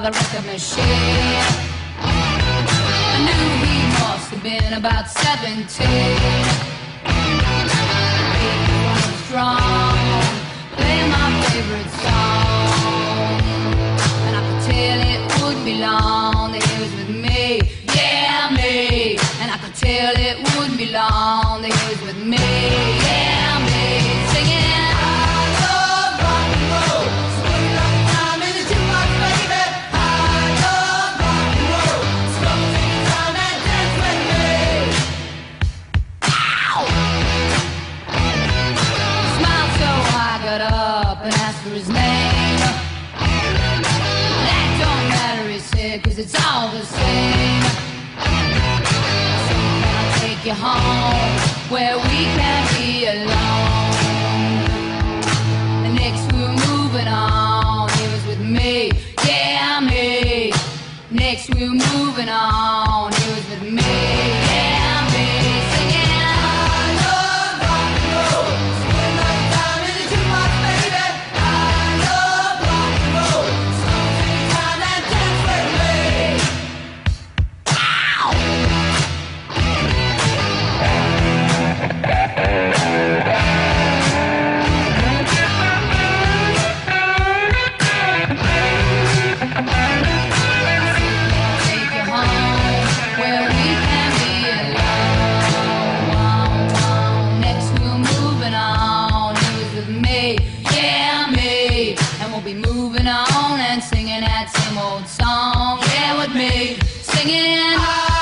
the record machine. I knew he must have been about 17. He was strong, playing my favorite song, and I could tell it wouldn't be long that he was with me, yeah, me. And I could tell it wouldn't be long that he was with me, yeah, me, singing. Up and asked for his name. That don't matter, he said, 'cause it's all the same. So can I take you home where we can be alone? And next we were moving on. He was with me, yeah, me. Next we were moving on. He was with me, yeah, me. Singing. Be moving on and singing that same old song, yeah, with me, singing.